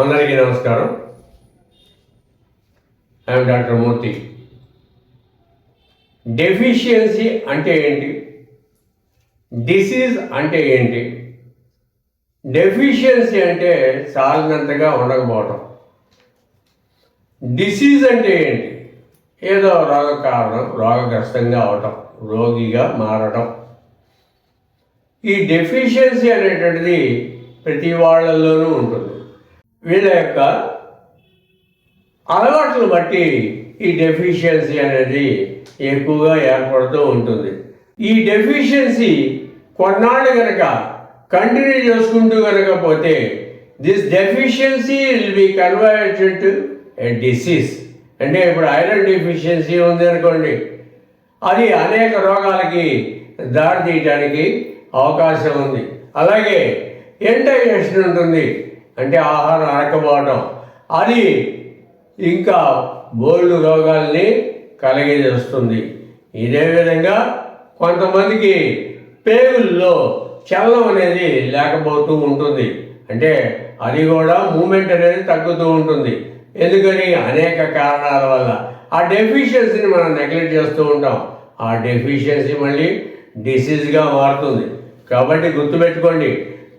అందరికీ నమస్కారం. I'm doctor Murthy. Deficiency అంటే ఏంటి? డిసీజ్ అంటే ఏంటి? డెఫిషియన్సీ అంటే చాలినంతగా ఉండకపోవటం. డిసీజ్ అంటే ఏంటి? ఏదో రోగ కారణం, రోగగ్రస్తంగా అవటం, రోగిగా మారటం. ఈ డెఫిషియన్సీ అనేటువంటిది ప్రతి వాళ్ళలోనూ ఉంటుంది. వీళ్ళ యొక్క అలవాట్లను బట్టి ఈ డెఫిషియన్సీ అనేది ఎక్కువగా ఏర్పడుతూ ఉంటుంది. ఈ డెఫిషియన్సీ కొన్నాళ్ళు కనుక కంటిన్యూ చేసుకుంటూ కనుక పోతే this deficiency will be converted to A disease. అంటే ఇప్పుడు ఐరన్ డెఫిషియన్సీ ఉంది అనుకోండి, అది అనేక రోగాలకి దారి తీయడానికి అవకాశం ఉంది. అలాగే ఇండైజెషన్ ఉంటుంది, అంటే ఆహారం అరకపోవడం, అది ఇంకా బోల్డు రోగాల్ని కలిగజేస్తుంది. ఇదే విధంగా కొంతమందికి పేగుల్లో చలనం అనేది లేకపోతూ ఉంటుంది, అంటే అది కూడా మూమెంట్ అనేది తగ్గుతూ ఉంటుంది. ఎందుకని? అనేక కారణాల వల్ల. ఆ డెఫిషియన్సీని మనం నెగ్లెక్ట్ చేస్తూ ఉంటాం. ఆ డెఫిషియన్సీ మళ్ళీ డిసీజ్గా మారుతుంది. కాబట్టి గుర్తుపెట్టుకోండి,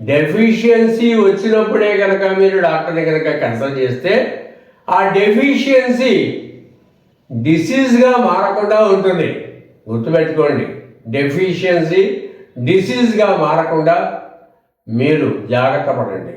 డెఫిషియన్సీ వచ్చినప్పుడే కనుక మీరు డాక్టర్ని కనుక కన్సల్ట్ చేస్తే ఆ డెఫిషియన్సీ డిసీజ్గా మారకుండా ఉంటుంది. గుర్తుపెట్టుకోండి, డెఫిషియన్సీ డిసీజ్గా మారకుండా మీరు జాగ్రత్త పడండి.